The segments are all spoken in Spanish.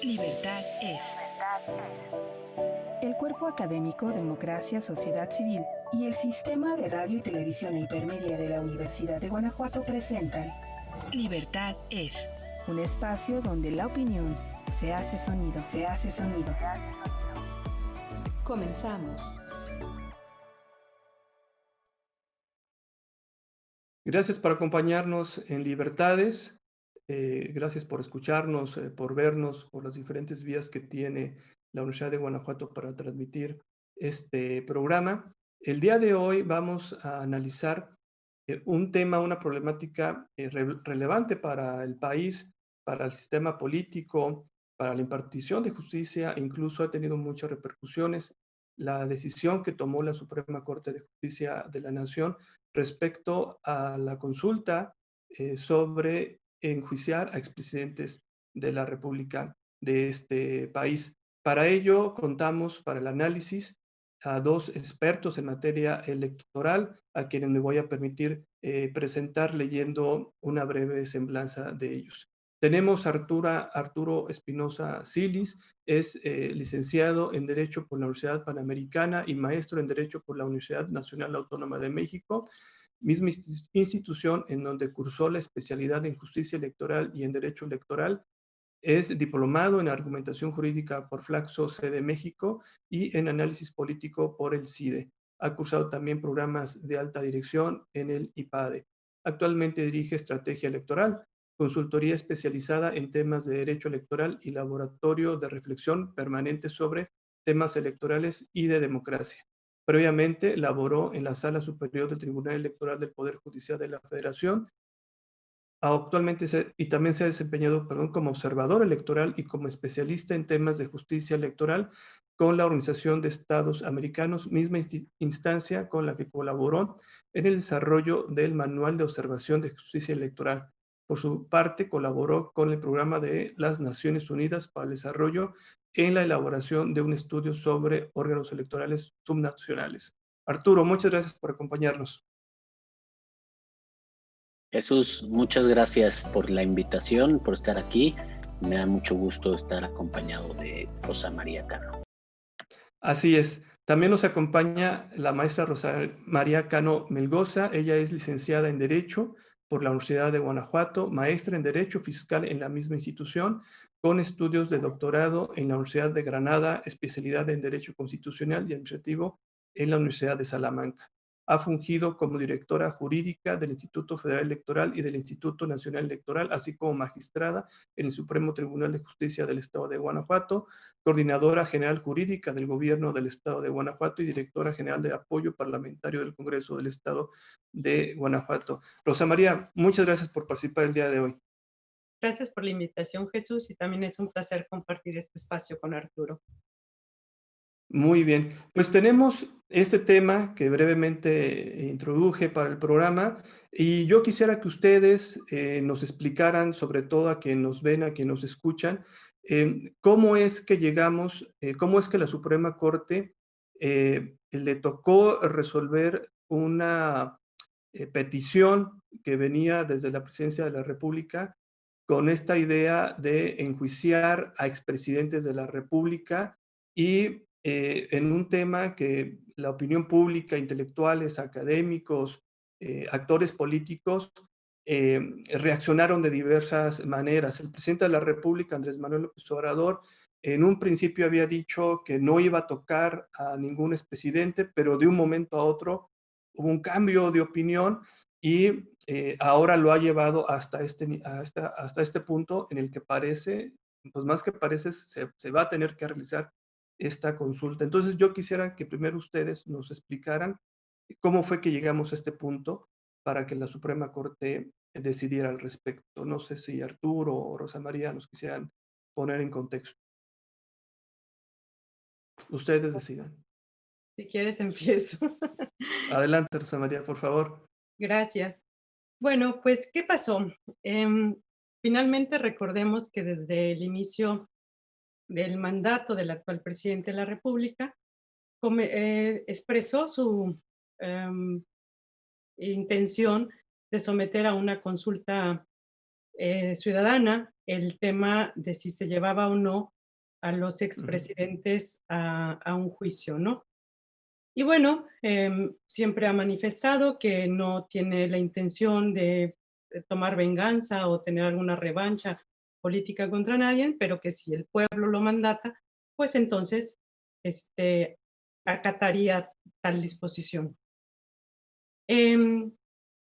Libertad es. El Cuerpo Académico Democracia, Sociedad Civil y el Sistema de Radio y Televisión Hipermedia de la Universidad de Guanajuato presentan Libertad es. un espacio donde la opinión se hace sonido. Comenzamos. Gracias por acompañarnos en Libertades. Gracias por escucharnos, por vernos, por las diferentes vías que tiene la Universidad de Guanajuato para transmitir este programa. El día de hoy vamos a analizar un tema, una problemática relevante para el país, para el sistema político, para la impartición de justicia, e incluso ha tenido muchas repercusiones. La decisión que tomó la Suprema Corte de Justicia de la Nación respecto a la consulta sobre enjuiciar a expresidentes de la República de este país. Para ello, contamos para el análisis a dos expertos en materia electoral, a quienes me voy a permitir presentar leyendo una breve semblanza de ellos. Tenemos a Arturo Espinosa Silis, es licenciado en Derecho por la Universidad Panamericana y maestro en Derecho por la Universidad Nacional Autónoma de México, misma institución en donde cursó la especialidad en Justicia Electoral y en Derecho Electoral. Es diplomado en Argumentación Jurídica por Flaxo Sede México y en Análisis Político por el CIDE. Ha cursado también programas de alta dirección en el IPADE. Actualmente dirige Estrategia Electoral, consultoría especializada en temas de derecho electoral y laboratorio de reflexión permanente sobre temas electorales y de democracia. Previamente laboró en la Sala Superior del Tribunal Electoral del Poder Judicial de la Federación. Actualmente también se ha desempeñado, como observador electoral y como especialista en temas de justicia electoral con la Organización de Estados Americanos, misma instancia con la que colaboró en el desarrollo del Manual de Observación de Justicia Electoral. Por su parte, colaboró con el Programa de las Naciones Unidas para el Desarrollo en la elaboración de un estudio sobre órganos electorales subnacionales. Arturo, muchas gracias por acompañarnos. Jesús, muchas gracias por la invitación, por estar aquí. Me da mucho gusto estar acompañado de Rosa María Cano. Así es. También nos acompaña la maestra Rosa María Cano Melgoza. Ella es licenciada en Derecho por la Universidad de Guanajuato, maestra en Derecho Fiscal en la misma institución, con estudios de doctorado en la Universidad de Granada, especialidad en Derecho Constitucional y Administrativo en la Universidad de Salamanca. Ha fungido como directora jurídica del Instituto Federal Electoral y del Instituto Nacional Electoral, así como magistrada en el Supremo Tribunal de Justicia del Estado de Guanajuato, coordinadora general jurídica del Gobierno del Estado de Guanajuato y directora general de apoyo parlamentario del Congreso del Estado de Guanajuato. Rosa María, muchas gracias por participar el día de hoy. Gracias por la invitación, Jesús, y también es un placer compartir este espacio con Arturo. Muy bien, pues tenemos este tema que brevemente introduje para el programa y yo quisiera que ustedes nos explicaran, sobre todo a quienes nos ven, a quienes nos escuchan, cómo es que llegamos, cómo es que la Suprema Corte le tocó resolver una petición que venía desde la Presidencia de la República con esta idea de enjuiciar a expresidentes de la República y en un tema que la opinión pública, intelectuales, académicos, actores políticos, reaccionaron de diversas maneras. El presidente de la República, Andrés Manuel López Obrador, en un principio había dicho que no iba a tocar a ningún expresidente, pero de un momento a otro hubo un cambio de opinión y ahora lo ha llevado hasta este punto en el que parece, pues más que parece, se va a tener que realizar esta consulta. Entonces yo quisiera que primero ustedes nos explicaran cómo fue que llegamos a este punto para que la Suprema Corte decidiera al respecto. No sé si Arturo o Rosa María nos quisieran poner en contexto. Ustedes decidan. Si quieres, empiezo. Adelante, Rosa María, por favor. Gracias. Bueno, pues, ¿qué pasó? Finalmente recordemos que desde el inicio del mandato del actual presidente de la República, expresó su intención de someter a una consulta ciudadana el tema de si se llevaba o no a los expresidentes a un juicio, ¿no? Y bueno, siempre ha manifestado que no tiene la intención de tomar venganza o tener alguna revancha política contra nadie, pero que si el pueblo lo mandata, pues entonces acataría tal disposición.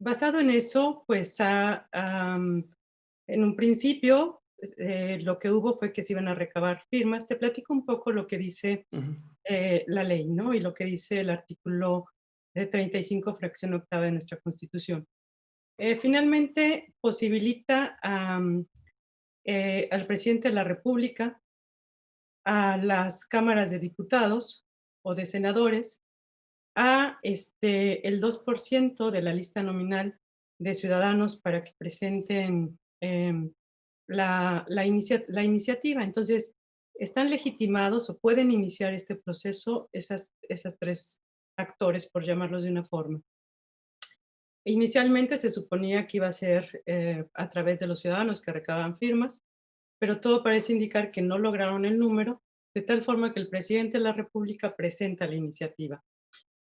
Basado en eso, pues en un principio lo que hubo fue que se iban a recabar firmas. Te platico un poco lo que dice Ujú. la ley, ¿no? Y lo que dice el artículo 35, fracción octava de nuestra Constitución. Finalmente, posibilita al presidente de la República, a las cámaras de diputados o de senadores, a el 2% de la lista nominal de ciudadanos para que presenten la iniciativa. Entonces, están legitimados o pueden iniciar este proceso esas tres actores, por llamarlos de una forma. Inicialmente se suponía que iba a ser a través de los ciudadanos que recababan firmas, pero todo parece indicar que no lograron el número, de tal forma que el presidente de la República presenta la iniciativa.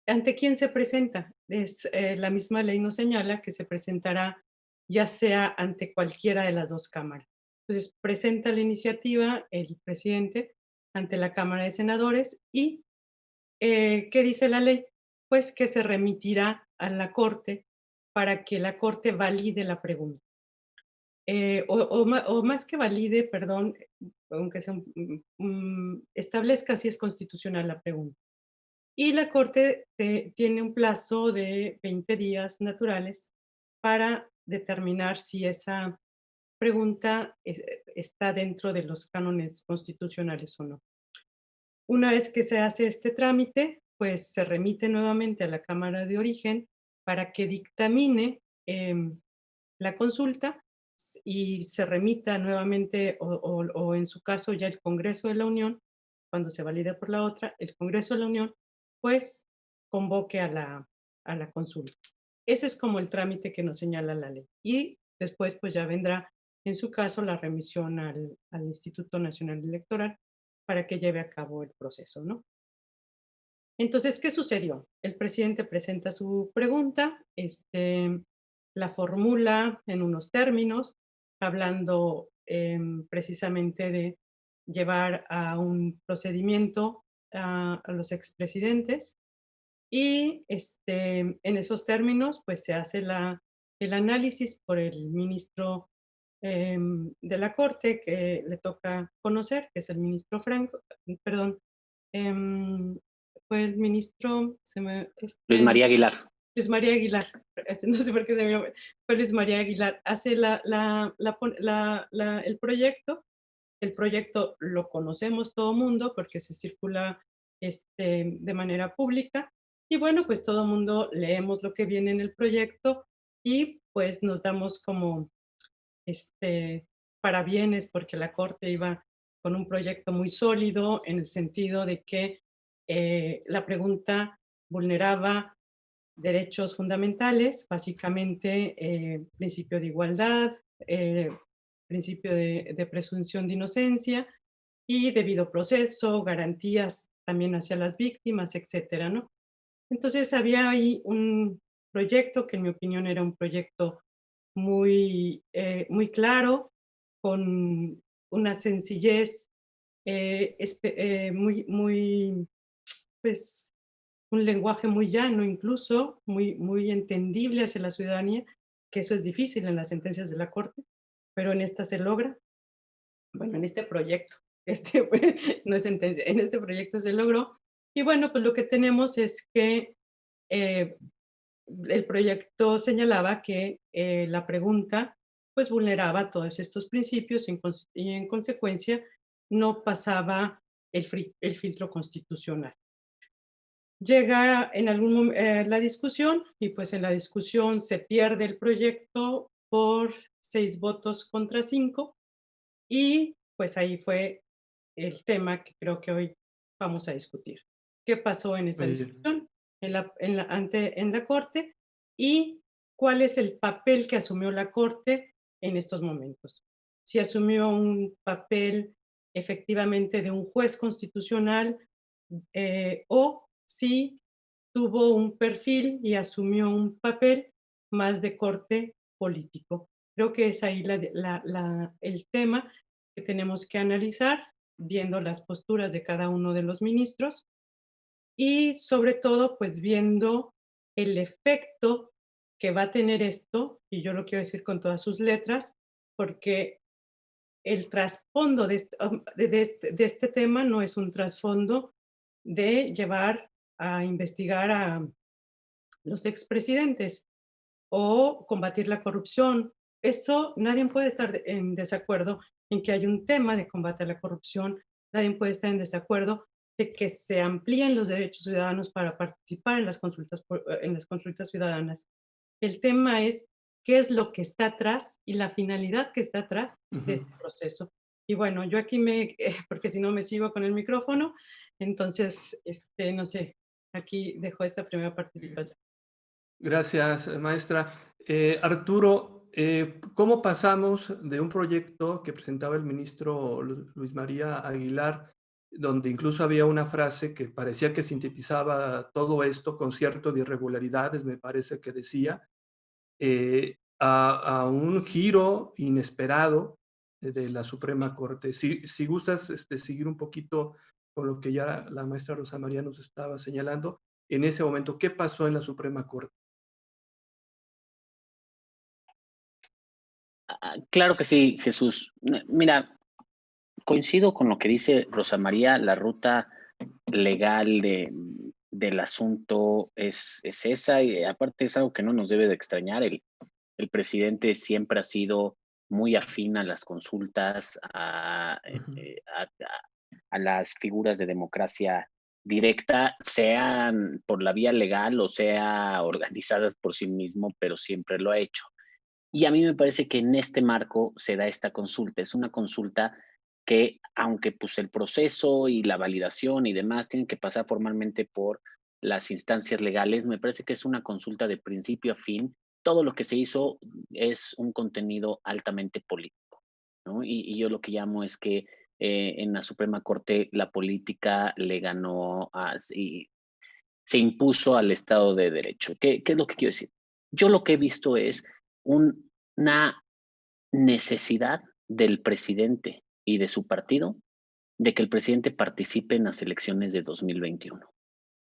¿Ante quién se presenta? La misma ley nos señala que se presentará ya sea ante cualquiera de las dos cámaras. Entonces, presenta la iniciativa el presidente ante la Cámara de Senadores y ¿qué dice la ley? Pues que se remitirá a la Corte para que la Corte valide la pregunta. O más que valide, perdón, aunque sea establezca si es constitucional la pregunta. Y la Corte tiene un plazo de 20 días naturales para determinar si esa pregunta está dentro de los cánones constitucionales o no. Una vez que se hace este trámite, pues se remite nuevamente a la Cámara de Origen para que dictamine la consulta y se remita nuevamente o en su caso ya el Congreso de la Unión, cuando se valide por la otra, el Congreso de la Unión, pues convoque a la consulta. Ese es como el trámite que nos señala la ley. Y después pues ya vendrá en su caso la remisión al Instituto Nacional Electoral para que lleve a cabo el proceso, ¿no? Entonces, ¿qué sucedió? El presidente presenta su pregunta, la formula en unos términos, hablando precisamente de llevar a un procedimiento a los expresidentes y en esos términos pues se hace el análisis por el ministro de la Corte que le toca conocer, que es el ministro Franco, perdón, fue el ministro, Luis María Aguilar. Luis María Aguilar, no sé por qué se me olvidó, fue Luis María Aguilar, hace el proyecto lo conocemos todo mundo porque se circula de manera pública y bueno, pues todo mundo leemos lo que viene en el proyecto y pues nos damos como parabienes porque la Corte iba con un proyecto muy sólido en el sentido de que la pregunta vulneraba derechos fundamentales, básicamente principio de igualdad, principio de presunción de inocencia y debido proceso, garantías también hacia las víctimas, etcétera, ¿no? Entonces había ahí un proyecto que en mi opinión era un proyecto muy claro, con una sencillez muy, pues, un lenguaje muy llano incluso, muy entendible hacia la ciudadanía, que eso es difícil en las sentencias de la Corte, pero en esta se logra. Bueno, en este proyecto, no es sentencia, en este proyecto se logró. Y bueno, pues lo que tenemos es que el proyecto señalaba que la pregunta pues vulneraba todos estos principios y en consecuencia no pasaba el filtro constitucional. Llega en algún momento la discusión y pues en la discusión se pierde el proyecto por 6 votos contra 5 y pues ahí fue el tema que creo que hoy vamos a discutir. ¿Qué pasó en esa Muy bien. discusión en la Corte y cuál es el papel que asumió la Corte en estos momentos? Si asumió un papel efectivamente de un juez constitucional o si tuvo un perfil y asumió un papel más de corte político. Creo que es ahí el tema que tenemos que analizar, viendo las posturas de cada uno de los ministros y sobre todo, pues viendo el efecto que va a tener esto, y yo lo quiero decir con todas sus letras, porque el trasfondo de este tema no es un trasfondo de llevar a investigar a los expresidentes o combatir la corrupción. Eso nadie puede estar en desacuerdo en que hay un tema de combate a la corrupción, nadie puede estar en desacuerdo de que se amplíen los derechos ciudadanos para participar en las consultas ciudadanas. El tema es qué es lo que está atrás y la finalidad que está atrás de Ujú. este proceso. Y bueno, yo aquí porque si no me sigo con el micrófono, entonces, no sé, aquí dejo esta primera participación. Gracias, maestra. Arturo, ¿cómo pasamos de un proyecto que presentaba el ministro Luis María Aguilar, donde incluso había una frase que parecía que sintetizaba todo esto, concierto de irregularidades, me parece que decía, a un giro inesperado de la Suprema Corte? Si gustas seguir un poquito con lo que ya la maestra Rosa María nos estaba señalando, en ese momento, ¿qué pasó en la Suprema Corte? Claro que sí, Jesús. Mira, coincido con lo que dice Rosa María, la ruta legal del asunto es esa, y aparte es algo que no nos debe de extrañar. El presidente siempre ha sido muy afín a las consultas, Ujú. a las figuras de democracia directa, sean por la vía legal o sea organizadas por sí mismo, pero siempre lo ha hecho. Y a mí me parece que en este marco se da esta consulta. Es una consulta que, aunque pues el proceso y la validación y demás tienen que pasar formalmente por las instancias legales, me parece que es una consulta de principio a fin. Todo lo que se hizo es un contenido altamente político, ¿no? Y yo lo que llamo es que en la Suprema Corte la política le ganó, y se impuso al Estado de Derecho. ¿Qué es lo que quiero decir? Yo lo que he visto es una necesidad del presidente y de su partido de que el presidente participe en las elecciones de 2021.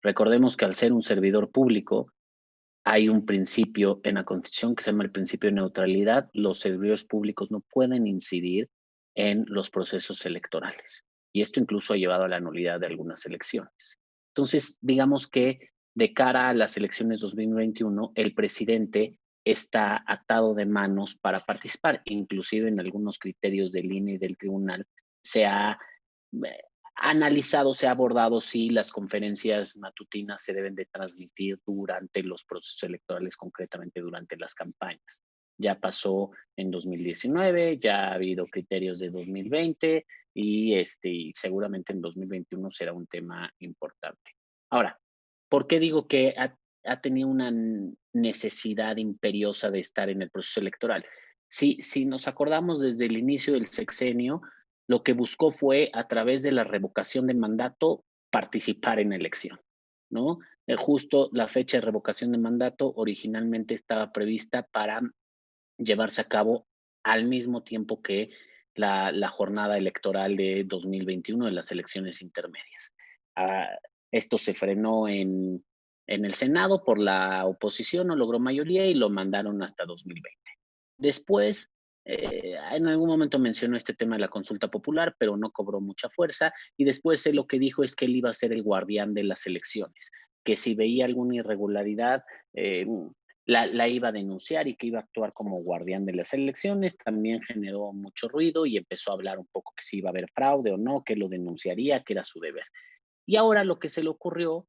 Recordemos que al ser un servidor público, hay un principio en la Constitución que se llama el principio de neutralidad. Los servidores públicos no pueden incidir en los procesos electorales. Y esto incluso ha llevado a la nulidad de algunas elecciones. Entonces, digamos que de cara a las elecciones 2021, el presidente está atado de manos para participar, inclusive en algunos criterios del INE y del tribunal se ha analizado, se ha abordado si las conferencias matutinas se deben de transmitir durante los procesos electorales, concretamente durante las campañas. Ya pasó en 2019, ya ha habido criterios de 2020 y seguramente en 2021 será un tema importante. Ahora, ¿por qué digo que ha tenido una necesidad imperiosa de estar en el proceso electoral? Si nos acordamos desde el inicio del sexenio, lo que buscó fue, a través de la revocación de mandato, participar en elección, ¿no? Justo la fecha de revocación de mandato originalmente estaba prevista para llevarse a cabo al mismo tiempo que la jornada electoral de 2021 de las elecciones intermedias. Ah, Esto se frenó en el Senado por la oposición, no logró mayoría y lo mandaron hasta 2020. Después, en algún momento mencionó este tema de la consulta popular, pero no cobró mucha fuerza. Y después él lo que dijo es que él iba a ser el guardián de las elecciones, que si veía alguna irregularidad, la iba a denunciar y que iba a actuar como guardián de las elecciones. También generó mucho ruido y empezó a hablar un poco que si iba a haber fraude o no, que lo denunciaría, que era su deber. Y ahora lo que se le ocurrió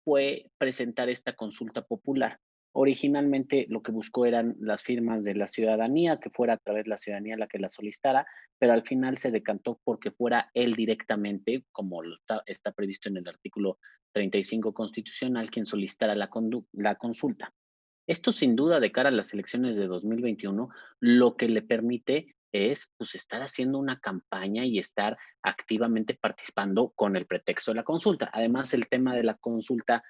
fue presentar esta consulta popular. Originalmente lo que buscó eran las firmas de la ciudadanía, que fuera a través de la ciudadanía la que la solicitara, pero al final se decantó porque fuera él directamente, como está previsto en el artículo 35 constitucional, quien solicitara la consulta. Esto sin duda de cara a las elecciones de 2021, lo que le permite es pues estar haciendo una campaña y estar activamente participando con el pretexto de la consulta. Además, el tema de la consulta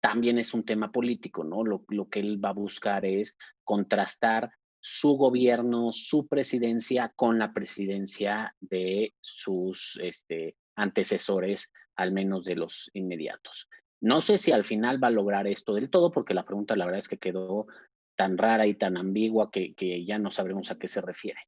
también es un tema político, ¿no? Lo que él va a buscar es contrastar su gobierno, su presidencia con la presidencia de sus antecesores, al menos de los inmediatos. No sé si al final va a lograr esto del todo, porque la pregunta la verdad es que quedó tan rara y tan ambigua que ya no sabremos a qué se refiere.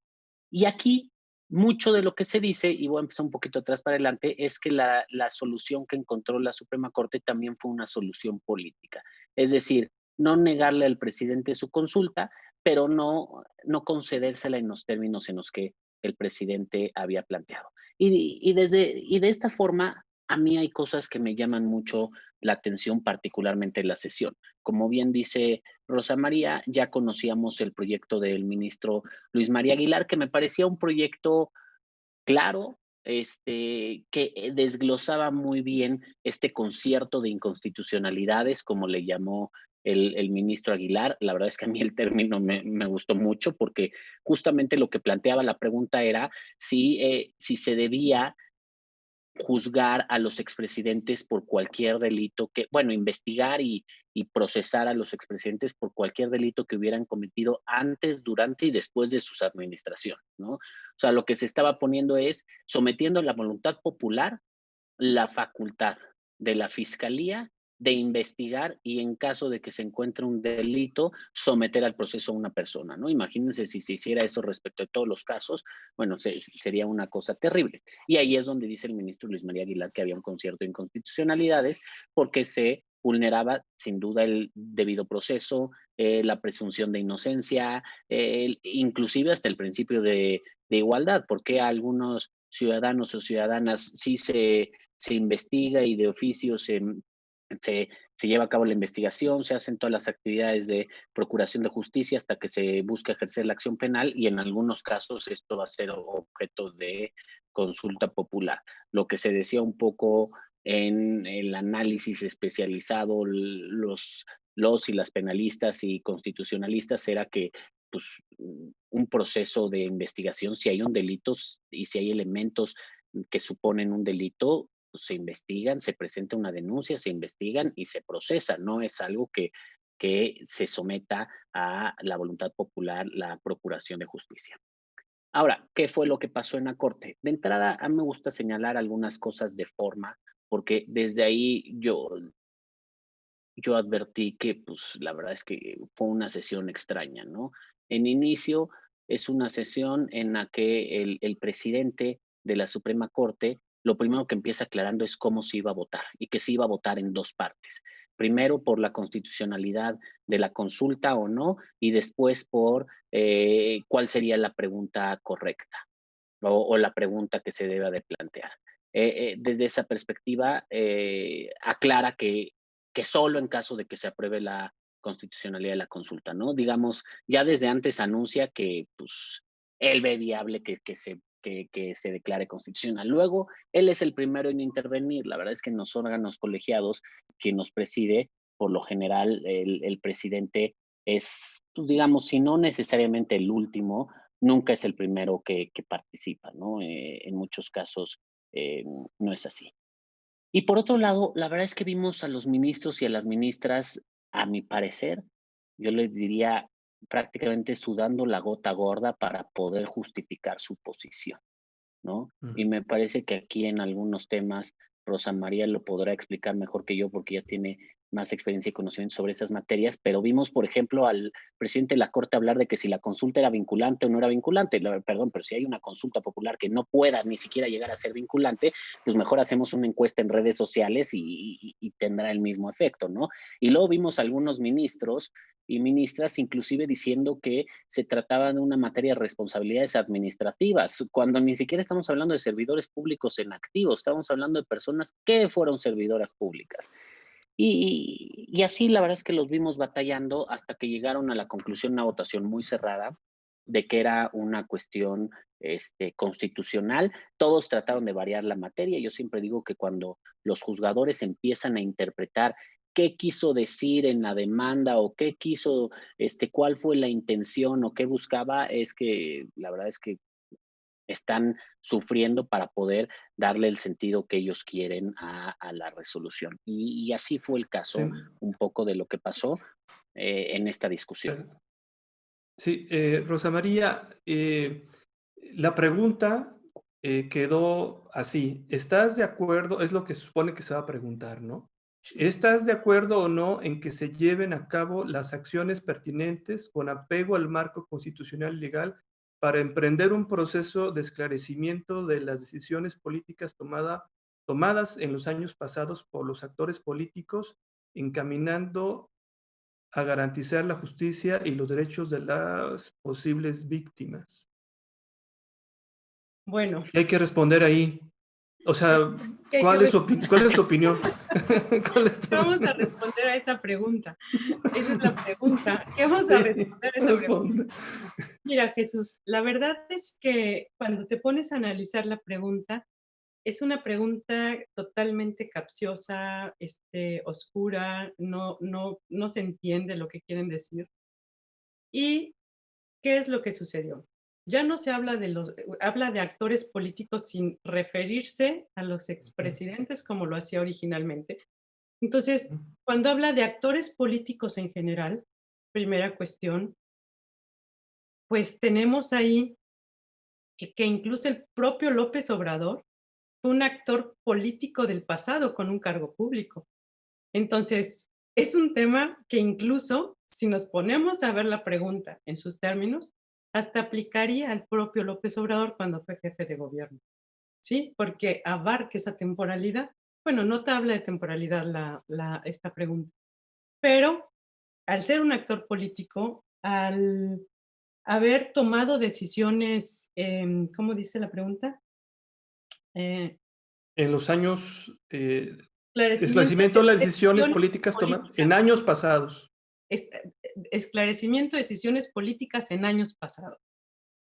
Y aquí, mucho de lo que se dice, y voy a empezar un poquito atrás para adelante, es que la solución que encontró la Suprema Corte también fue una solución política. Es decir, no negarle al presidente su consulta, pero no concedérsela en los términos en los que el presidente había planteado. Y de esta forma, a mí hay cosas que me llaman mucho la atención, particularmente en la sesión. Como bien dice Rosa María, ya conocíamos el proyecto del ministro Luis María Aguilar, que me parecía un proyecto claro, que desglosaba muy bien este concierto de inconstitucionalidades, como le llamó el ministro Aguilar. La verdad es que a mí el término me gustó mucho porque justamente lo que planteaba la pregunta era si se debía juzgar a los expresidentes por cualquier delito que, bueno, investigar y procesar a los expresidentes por cualquier delito que hubieran cometido antes, durante y después de sus administraciones, ¿no? O sea, lo que se estaba poniendo es sometiendo a la voluntad popular la facultad de la fiscalía de investigar y en caso de que se encuentre un delito, someter al proceso a una persona, ¿no? Imagínense si se hiciera eso respecto de todos los casos, bueno, sería una cosa terrible. Y ahí es donde dice el ministro Luis María Aguilar que había un concierto de inconstitucionalidades porque se vulneraba sin duda el debido proceso, la presunción de inocencia, inclusive hasta el principio de igualdad, porque a algunos ciudadanos o ciudadanas sí se investiga y de oficio se lleva a cabo la investigación, se hacen todas las actividades de procuración de justicia hasta que se busca ejercer la acción penal y en algunos casos esto va a ser objeto de consulta popular. Lo que se decía un poco en el análisis especializado, los y las penalistas y constitucionalistas era que pues, un proceso de investigación, si hay un delito y si hay elementos que suponen un delito, pues, se investigan, se presenta una denuncia, se investigan y se procesan. No es algo que se someta a la voluntad popular, la procuración de justicia. Ahora, ¿qué fue lo que pasó en la corte? De entrada, a mí me gusta señalar algunas cosas de forma, porque desde ahí yo advertí que, pues, la verdad es que fue una sesión extraña, ¿no? En inicio, es una sesión en la que el presidente de la Suprema Corte, lo primero que empieza aclarando es cómo se iba a votar y que se iba a votar en dos partes. Primero por la constitucionalidad de la consulta o no, y después por cuál sería la pregunta correcta o la pregunta que se deba de plantear. Desde esa perspectiva, aclara que solo en caso de que se apruebe la constitucionalidad de la consulta, ¿no? Digamos, ya desde antes anuncia que pues, él ve viable que se declare constitucional. Luego, él es el primero en intervenir. La verdad es que en los órganos colegiados que nos preside, por lo general, el presidente es, pues, digamos, si no necesariamente el último, nunca es el primero que participa, ¿no? En muchos casos eh, no es así. Y por otro lado, la verdad es que vimos a los ministros y a las ministras, a mi parecer, yo les diría prácticamente sudando la gota gorda para poder justificar su posición, ¿no? Ujú. Y me parece que aquí en algunos temas Rosa María lo podrá explicar mejor que yo porque ella tiene más experiencia y conocimiento sobre esas materias, pero vimos, por ejemplo, al presidente de la Corte hablar de que si la consulta era vinculante o no era vinculante. Perdón, pero si hay una consulta popular que no pueda ni siquiera llegar a ser vinculante, pues mejor hacemos una encuesta en redes sociales y tendrá el mismo efecto, ¿no? Y luego vimos algunos ministros y ministras inclusive diciendo que se trataba de una materia de responsabilidades administrativas, cuando ni siquiera estamos hablando de servidores públicos en activo, estamos hablando de personas que fueron servidoras públicas. Y así la verdad es que los vimos batallando hasta que llegaron a la conclusión, una votación muy cerrada, de que era una cuestión constitucional. Todos trataron de variar la materia. Yo siempre digo que cuando los juzgadores empiezan a interpretar qué quiso decir en la demanda o qué quiso, cuál fue la intención o qué buscaba, es que la verdad es que están sufriendo para poder darle el sentido que ellos quieren a la resolución. Y así fue el Sí, caso un poco de lo que pasó en esta discusión. eh, sí, Rosa María, la pregunta quedó así. ¿Estás de acuerdo? Es lo que se supone que se va a preguntar, ¿no? ¿Estás de acuerdo o no en que se lleven a cabo las acciones pertinentes con apego al marco constitucional y legal para emprender un proceso de esclarecimiento de las decisiones políticas tomadas en los años pasados por los actores políticos, encaminando a garantizar la justicia y los derechos de las posibles víctimas? Bueno, ¿Qué hay que responder ahí? O sea, ¿qué hay que ¿cuál es responder? cuál es tu opinión? ¿Cuál es tu Vamos a opinión? responder a esa pregunta. Esa es la pregunta. ¿Qué vamos a Sí, responder a esa pregunta? responde. Mira, Jesús, la verdad es que cuando te pones a analizar la pregunta, es una pregunta totalmente capciosa, oscura, no se entiende lo que quieren decir. ¿Y qué es lo que sucedió? Ya no se habla habla de actores políticos sin referirse a los expresidentes como lo hacía originalmente. Entonces, cuando habla de actores políticos en general, primera cuestión, pues tenemos ahí que incluso el propio López Obrador fue un actor político del pasado con un cargo público. Entonces, es un tema que incluso, si nos ponemos a ver la pregunta en sus términos, hasta aplicaría al propio López Obrador cuando fue jefe de gobierno, ¿sí? Porque abarca esa temporalidad. Bueno, no te habla de temporalidad esta pregunta, pero al ser un actor político, al haber tomado decisiones, ¿cómo dice la pregunta? Eh, En los años, esclarecimiento esclarecimiento de de las decisiones decisiones políticas tomadas en políticas. años pasados. es- Esclarecimiento de decisiones políticas en años pasados.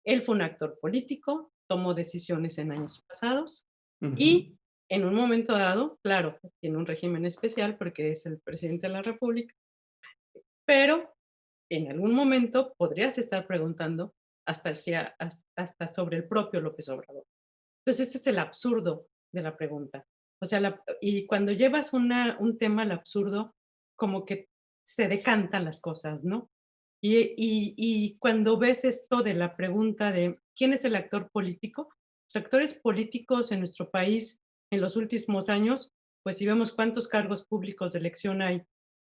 Él fue un actor político, tomó decisiones en años pasados Ujú. y en un momento dado, claro, tiene un régimen especial porque es el presidente de la República, pero en algún momento podrías estar preguntando hasta sobre el propio López Obrador. Entonces, ese es el absurdo de la pregunta. O sea, y cuando llevas un tema al absurdo, como que se decantan las cosas, ¿no? Y cuando ves esto de la pregunta de quién es el actor político, los actores políticos en nuestro país en los últimos años, pues si vemos cuántos cargos públicos de elección hay,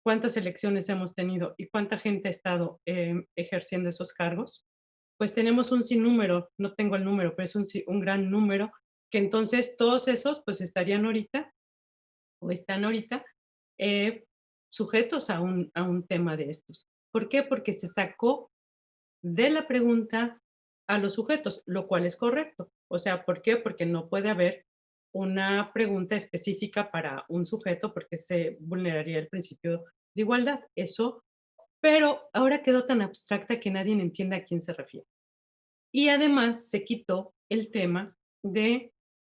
cuántas elecciones hemos tenido y cuánta gente ha estado ejerciendo esos cargos, pues tenemos un sinnúmero, no tengo el número, pero es un gran número, que entonces todos esos pues estarían ahorita o están ahorita eh, sujetos a un tema de estos. ¿Por qué? Porque se sacó de la pregunta a los sujetos, lo cual es correcto. O sea, ¿por qué? Porque no puede haber una pregunta específica para un sujeto porque se vulneraría el principio de igualdad. Eso, pero ahora quedó tan abstracta que nadie entiende a quién se refiere. Y además se quitó el tema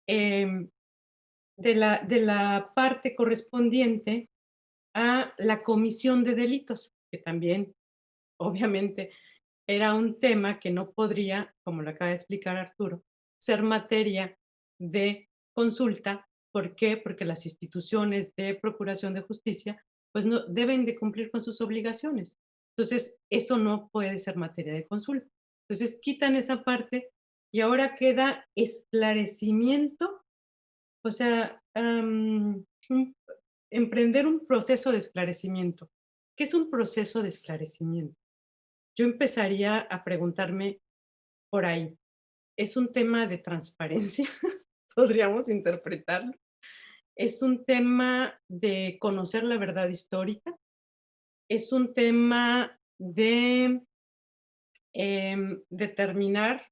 em, de la parte correspondiente a la comisión de delitos, que también, obviamente, era un tema que no podría, como lo acaba de explicar Arturo, ser materia de consulta. ¿Por qué? Porque las instituciones de procuración de justicia pues no deben de cumplir con sus obligaciones. Entonces, eso no puede ser materia de consulta. Entonces, quitan esa parte y ahora queda esclarecimiento, o sea, emprender un proceso de esclarecimiento. ¿Qué es un proceso de esclarecimiento? Yo empezaría a preguntarme por ahí, ¿es un tema de transparencia? ¿Podríamos interpretarlo? ¿Es un tema de conocer la verdad histórica? ¿Es un tema de determinar,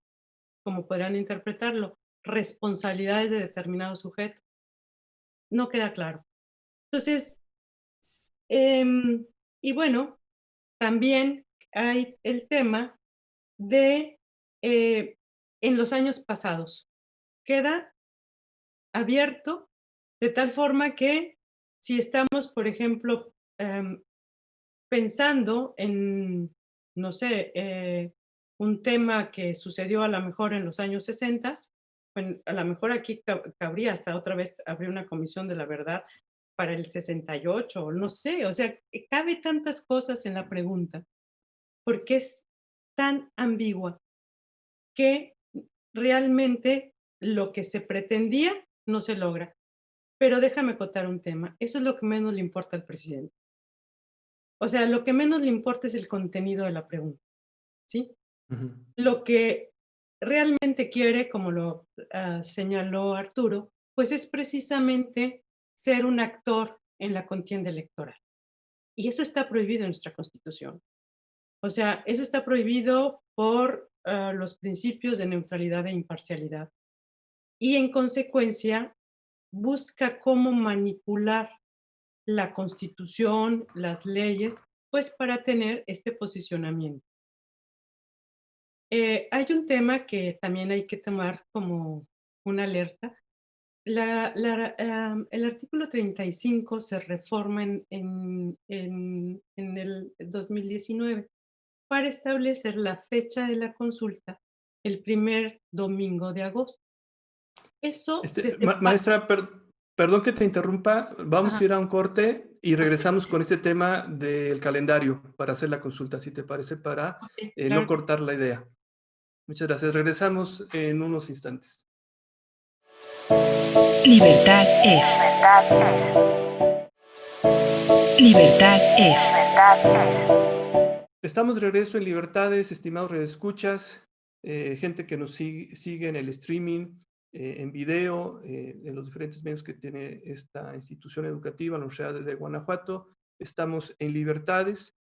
como podrían interpretarlo, responsabilidades de determinado sujeto? No queda claro. Entonces, em, y bueno, también hay el tema de en los años pasados. Queda abierto de tal forma que si estamos, por ejemplo, em, pensando en, no sé, un tema que sucedió a lo mejor en los años 60, bueno, a lo mejor aquí cabría hasta otra vez abrir una comisión de la verdad para el 68, o no sé, o sea, cabe tantas cosas en la pregunta, porque es tan ambigua que realmente lo que se pretendía no se logra. Pero déjame acotar un tema, eso es lo que menos le importa al presidente. O sea, lo que menos le importa es el contenido de la pregunta, ¿sí? Ujú. Lo que realmente quiere, como lo señaló Arturo, pues es precisamente ser un actor en la contienda electoral. Y eso está prohibido en nuestra Constitución. O sea, eso está prohibido por los principios de neutralidad e imparcialidad. Y en consecuencia, busca cómo manipular la Constitución, las leyes, pues para tener este posicionamiento. Hay un tema que también hay que tomar como una alerta. El artículo 35 se reforma en el 2019 para establecer la fecha de la consulta el primer domingo de agosto. Eso desempata. Maestra, perdón que te interrumpa, vamos a Ajá, ir a un corte y okey, regresamos con este tema del calendario para hacer la consulta, si te parece, para okey, no claro que sí. cortar la idea. Muchas gracias. Regresamos en unos instantes. Libertad es. Libertad es. Estamos de regreso en Libertades, estimados redescuchas, gente que nos sigue en el streaming, en video, en los diferentes medios que tiene esta institución educativa, la Universidad de Guanajuato. Estamos en Libertades,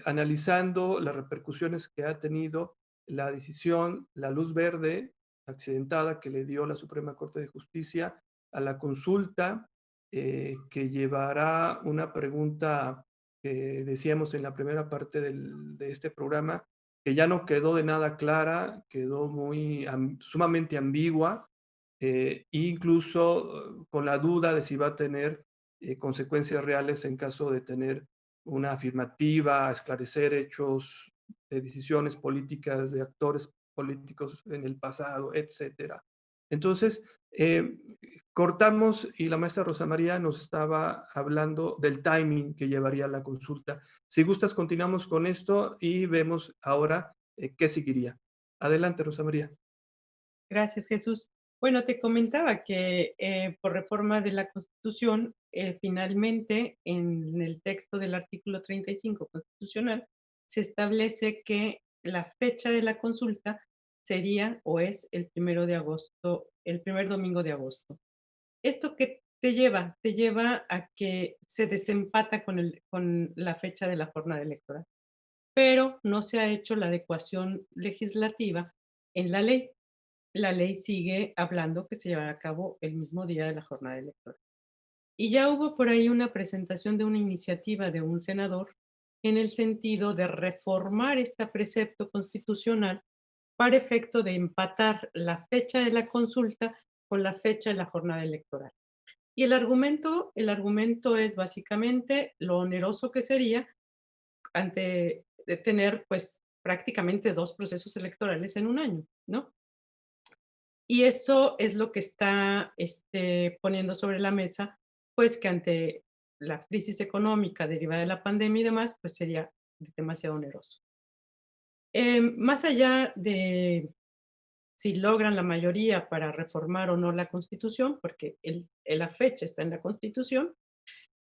analizando las repercusiones que ha tenido la decisión, la luz verde accidentada que le dio la Suprema Corte de Justicia a la consulta, que llevará una pregunta que decíamos en la primera parte de este programa, que ya no quedó de nada clara, quedó muy sumamente ambigua, incluso con la duda de si va a tener consecuencias reales en caso de tener una afirmativa, esclarecer hechos de decisiones políticas de actores políticos en el pasado, etcétera. Entonces, cortamos y la maestra Rosa María nos estaba hablando del timing que llevaría la consulta. Si gustas, continuamos con esto y vemos ahora qué seguiría. Adelante, Rosa María. Gracias, Jesús. Bueno, te comentaba que por reforma de la Constitución, finalmente en el texto del artículo 35 constitucional, se establece que la fecha de la consulta sería o es el 1 de agosto, el primer domingo de agosto. ¿Esto qué te lleva? Te lleva a que se desempata con la fecha de la jornada electoral, pero no se ha hecho la adecuación legislativa en la ley. La ley sigue hablando que se llevará a cabo el mismo día de la jornada electoral. Y ya hubo por ahí una presentación de una iniciativa de un senador en el sentido de reformar este precepto constitucional para efecto de empatar la fecha de la consulta con la fecha de la jornada electoral. Y el argumento es básicamente lo oneroso que sería ante de tener pues prácticamente 2 procesos electorales en un año, ¿no? Y eso es lo que está, poniendo sobre la mesa, pues, que ante la crisis económica derivada de la pandemia y demás, pues, sería demasiado oneroso. Más allá de si logran la mayoría para reformar o no la Constitución, porque la fecha está en la Constitución,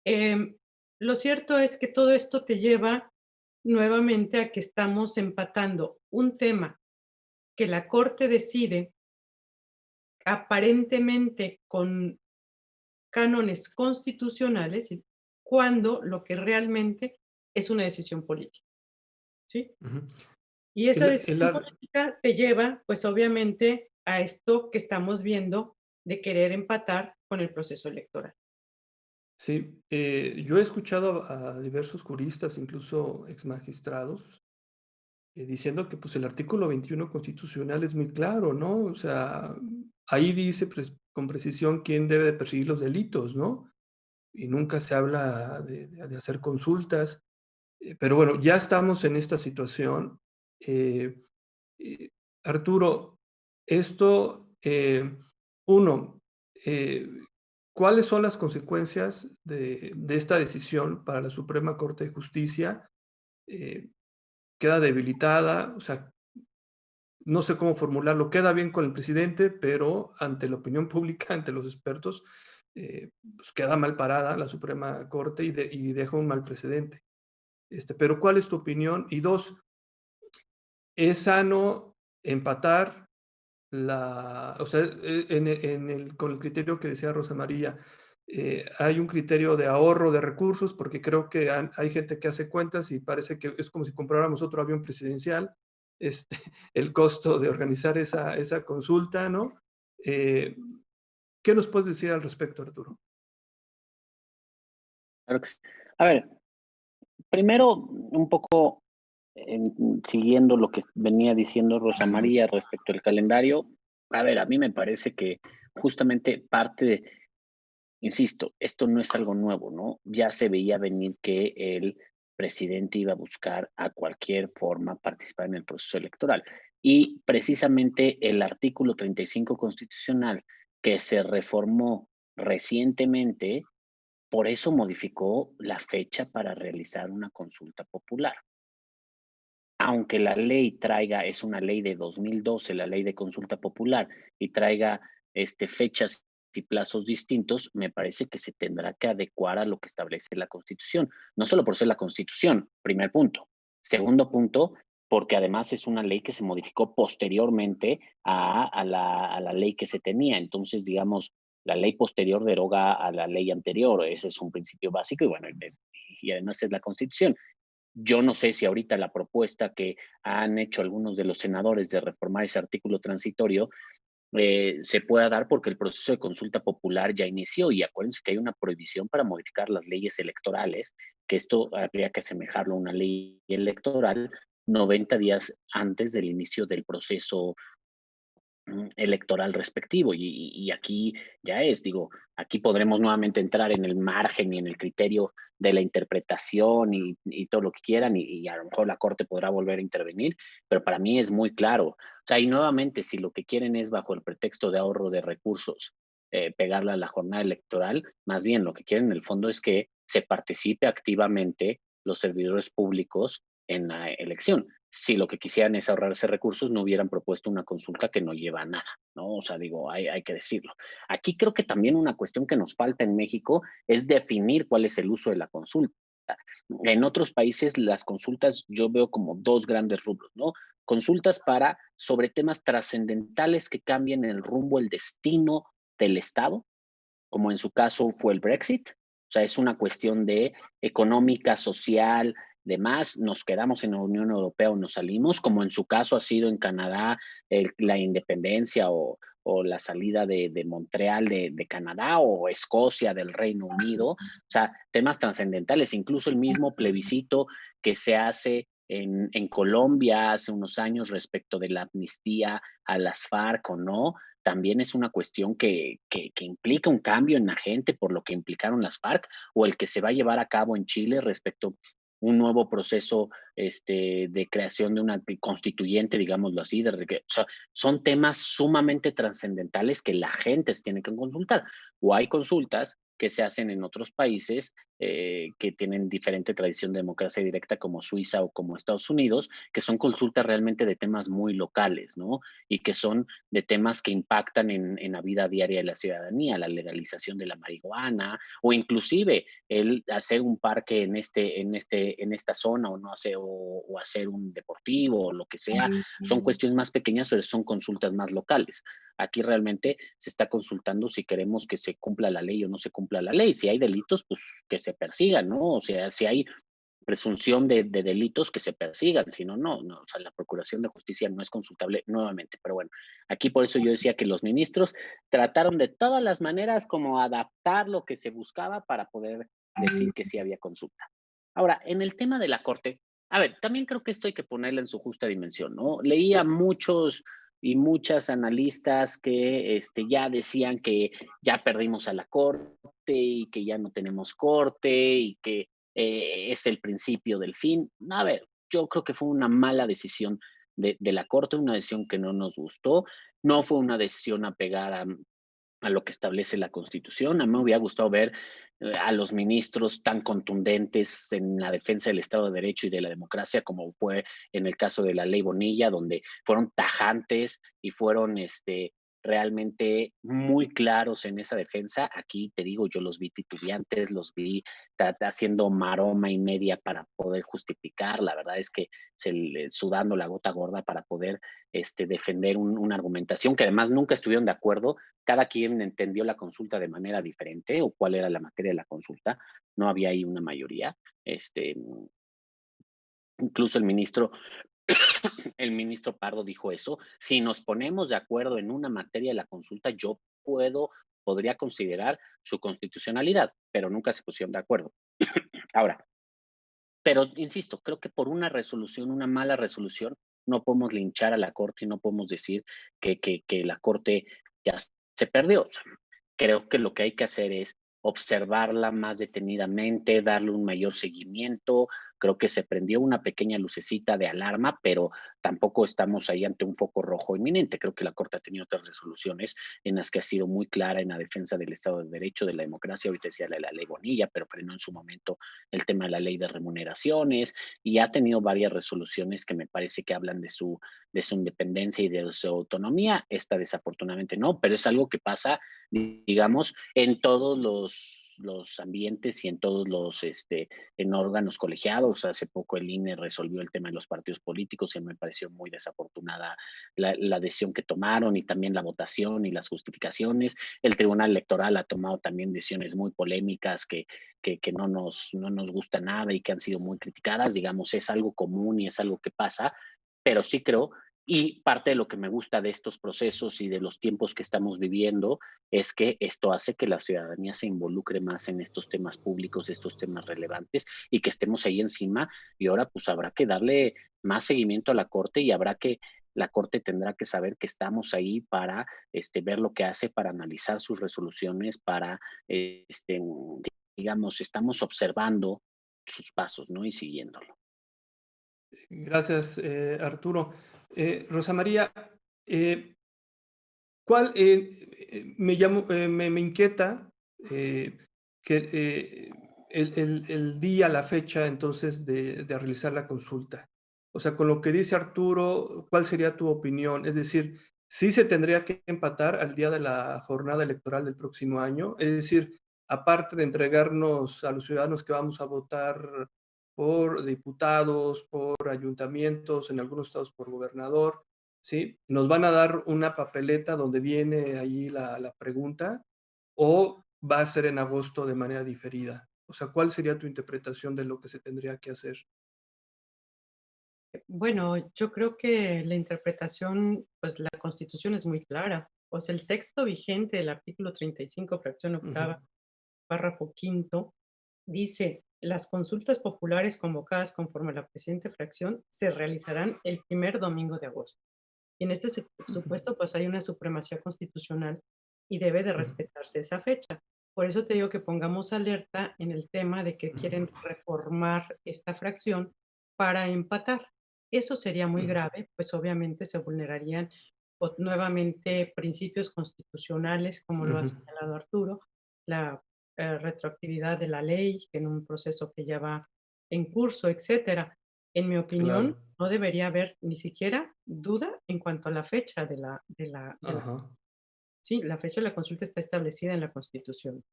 em, lo cierto es que todo esto te lleva nuevamente a que estamos empatando un tema que la Corte decide aparentemente con cánones constitucionales, cuando lo que realmente es una decisión política, ¿sí? Ujú. Y esa El, el decisión ar- política te lleva, pues, obviamente, a esto que estamos viendo de querer empatar con el proceso electoral. sí, yo he escuchado a diversos juristas, incluso exmagistrados, diciendo que pues el artículo 21 constitucional es muy claro, ¿no? O sea, ahí dice con precisión quién debe de perseguir los delitos, ¿no? y nunca se habla de hacer consultas. Pero bueno, ya estamos en esta situación. Eh, eh, Arturo, esto, uno, eh, ¿cuáles son las consecuencias de esta decisión para la Suprema Corte de Justicia? Eh, ¿Queda debilitada? O sea, no sé cómo formularlo, queda bien con el presidente, pero ante la opinión pública, ante los expertos, pues queda mal parada la Suprema Corte y deja un mal precedente. Pero ¿cuál es tu opinión? Y dos, ¿es sano empatar o sea, con el criterio que decía Rosa María? Hay un criterio de ahorro de recursos, porque creo que hay gente que hace cuentas y parece que es como si compráramos otro avión presidencial, este, el costo de organizar esa consulta, ¿no? Eh, ¿Qué nos puedes decir al respecto, Arturo? Claro que sí. A ver, primero, un poco siguiendo lo que venía diciendo Rosa María respecto al calendario. A ver, a mí me parece que justamente parte de, insisto, esto no es algo nuevo, ¿no? Ya se veía venir que el presidente iba a buscar a cualquier forma participar en el proceso electoral. Y precisamente el artículo 35 constitucional que se reformó recientemente, por eso modificó la fecha para realizar una consulta popular. Aunque la ley traiga, es una ley de 2012, la ley de consulta popular, y traiga fechas y plazos distintos, me parece que se tendrá que adecuar a lo que establece la Constitución. No solo por ser la Constitución, primer punto. Segundo punto, porque además es una ley que se modificó posteriormente a la ley que se tenía. Entonces, digamos, la ley posterior deroga a la ley anterior. Ese es un principio básico y bueno, y además es la Constitución. Yo no sé si ahorita la propuesta que han hecho algunos de los senadores de reformar ese artículo transitorio se pueda dar porque el proceso de consulta popular ya inició y acuérdense que hay una prohibición para modificar las leyes electorales, que esto habría que asemejarlo a una ley electoral 90 días antes del inicio del proceso electoral respectivo. Y aquí ya es, digo, aquí podremos nuevamente entrar en el margen y en el criterio de la interpretación y todo lo que quieran, y a lo mejor la Corte podrá volver a intervenir, pero para mí es muy claro. O sea, y nuevamente, si lo que quieren es bajo el pretexto de ahorro de recursos, pegarla a la jornada electoral, más bien lo que quieren en el fondo es que se participe activamente los servidores públicos en la elección. Si lo que quisieran es ahorrarse recursos, no hubieran propuesto una consulta que no lleva a nada, ¿no? O sea, digo, hay que decirlo. Aquí creo que también una cuestión que nos falta en México es definir cuál es el uso de la consulta. En otros países las consultas yo veo como dos grandes rubros, ¿no? Consultas sobre temas trascendentales que cambien el rumbo, el destino del Estado, como en su caso fue el Brexit. O sea, es una cuestión de económica, social, demás, nos quedamos en la Unión Europea o nos salimos, como en su caso ha sido en Canadá la independencia o la salida de Montreal de Canadá o Escocia del Reino Unido. O sea, temas trascendentales, incluso el mismo plebiscito que se hace en Colombia hace unos años respecto de la amnistía a las FARC o no, también es una cuestión que implica un cambio en la gente por lo que implicaron las FARC, o el que se va a llevar a cabo en Chile respecto a un nuevo proceso de creación de una constituyente, digámoslo así. O sea, son temas sumamente trascendentales que la gente se tiene que consultar. O hay consultas que se hacen en otros países que tienen diferente tradición de democracia directa, como Suiza o como Estados Unidos, que son consultas realmente de temas muy locales, ¿no? Y que son de temas que impactan en la vida diaria de la ciudadanía, la legalización de la marihuana, o inclusive el hacer un parque en esta zona, o no hacer, o hacer un deportivo, o lo que sea. Son cuestiones más pequeñas, pero son consultas más locales. Aquí realmente se está consultando si queremos que se cumpla la ley o no se cumpla la ley. Si hay delitos, pues que se persigan, ¿no? O sea, si hay presunción de delitos, que se persigan, si no, no, o sea, la Procuración de Justicia no es consultable nuevamente, pero bueno, aquí por eso yo decía que los ministros trataron de todas las maneras como adaptar lo que se buscaba para poder decir que sí había consulta. Ahora, en el tema de la Corte, a ver, también creo que esto hay que ponerlo en su justa dimensión, ¿no? Leía muchos y muchas analistas que ya decían que ya perdimos a la Corte, corte y que ya no tenemos corte y que es el principio del fin. A ver, yo creo que fue una mala decisión de la corte, una decisión que no nos gustó, no fue una decisión apegada a lo que establece la Constitución. A mí me hubiera gustado ver a los ministros tan contundentes en la defensa del Estado de Derecho y de la democracia como fue en el caso de la ley Bonilla, donde fueron tajantes y fueron realmente muy claros en esa defensa. Aquí te digo, yo los vi titubeantes, los vi haciendo maroma y media para poder justificar. La verdad es que sudando la gota gorda para poder defender una argumentación que además nunca estuvieron de acuerdo. Cada quien entendió la consulta de manera diferente o cuál era la materia de la consulta. No había ahí una mayoría. Incluso el ministro Pardo dijo eso. Si nos ponemos de acuerdo en una materia de la consulta, yo podría considerar su constitucionalidad, pero nunca se pusieron de acuerdo. Ahora, pero insisto, creo que por una resolución, una mala resolución, no podemos linchar a la Corte y no podemos decir que la Corte ya se perdió. O sea, creo que lo que hay que hacer es observarla más detenidamente, darle un mayor seguimiento. Creo que se prendió una pequeña lucecita de alarma, pero tampoco estamos ahí ante un foco rojo inminente. Creo que la Corte ha tenido otras resoluciones en las que ha sido muy clara en la defensa del Estado de Derecho, de la democracia. Ahorita decía la ley Bonilla, pero frenó en su momento el tema de la ley de remuneraciones y ha tenido varias resoluciones que me parece que hablan de su independencia y de su autonomía. Esta desafortunadamente no, pero es algo que pasa, digamos, en todos los ambientes y en todos en órganos colegiados. Hace poco el INE resolvió el tema de los partidos políticos y me pareció muy desafortunada la decisión que tomaron y también la votación y las justificaciones. El Tribunal Electoral ha tomado también decisiones muy polémicas que no nos gusta nada y que han sido muy criticadas. Digamos, es algo común y es algo que pasa, pero sí creo, y parte de lo que me gusta de estos procesos y de los tiempos que estamos viviendo es que esto hace que la ciudadanía se involucre más en estos temas públicos, estos temas relevantes y que estemos ahí encima. Y ahora pues habrá que darle más seguimiento a la Corte y la Corte tendrá que saber que estamos ahí para ver lo que hace, para analizar sus resoluciones, para, digamos, estamos observando sus pasos, ¿no? Y siguiéndolo. Gracias, Arturo. Rosa María, me inquieta que el día, la fecha, entonces, de realizar la consulta. O sea, con lo que dice Arturo, ¿cuál sería tu opinión? Es decir, ¿sí se tendría que empatar al día de la jornada electoral del próximo año? Es decir, aparte de entregarnos a los ciudadanos que vamos a votar por diputados, por ayuntamientos, en algunos estados por gobernador, ¿sí? Nos van a dar una papeleta donde viene ahí la pregunta, o va a ser en agosto de manera diferida. O sea, ¿cuál sería tu interpretación de lo que se tendría que hacer? Bueno, yo creo que la interpretación, pues la Constitución es muy clara. O sea, el texto vigente del artículo 35, fracción octava, Ujú. párrafo quinto, dice: las consultas populares convocadas conforme a la presente fracción se realizarán el primer domingo de agosto. Y en este Ujú. supuesto, pues hay una supremacía constitucional y debe de Ujú. respetarse esa fecha. Por eso te digo que pongamos alerta en el tema de que quieren reformar esta fracción para empatar. Eso sería muy Ujú. grave, pues obviamente se vulnerarían nuevamente principios constitucionales, como lo ha Ujú. señalado Arturo, la retroactividad de la ley en un proceso que ya va en curso, etcétera. En mi opinión, Claro. no debería haber ni siquiera duda en cuanto a la fecha Ajá. sí, la fecha de la consulta está establecida en la Constitución.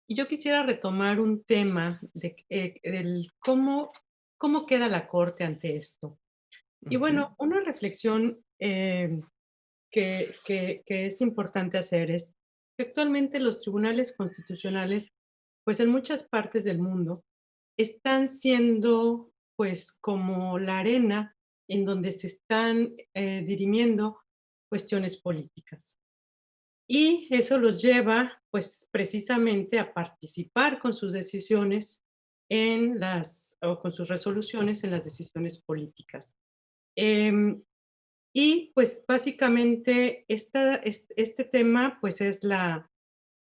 Y yo quisiera retomar un tema de el cómo queda la Corte ante esto. Y Ujú. bueno, una reflexión, que es importante hacer es que actualmente los tribunales constitucionales, pues, en muchas partes del mundo, están siendo, pues, como la arena en donde se están, dirimiendo cuestiones políticas. Y eso los lleva, pues, precisamente a participar con sus decisiones o con sus resoluciones en las decisiones políticas. Em, y, pues, básicamente este tema, pues, es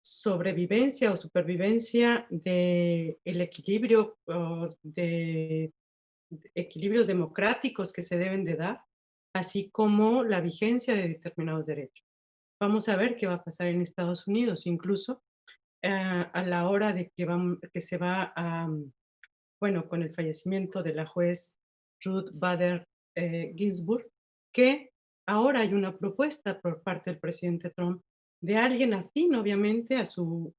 sobrevivencia o supervivencia del equilibrio o de equilibrios democráticos que se deben de dar, así como la vigencia de determinados derechos. Vamos a ver qué va a pasar en Estados Unidos, incluso a la hora de que se va a, bueno, con el fallecimiento de la juez Ruth Bader Ginsburg, que ahora hay una propuesta por parte del presidente Trump de alguien afín, obviamente, a su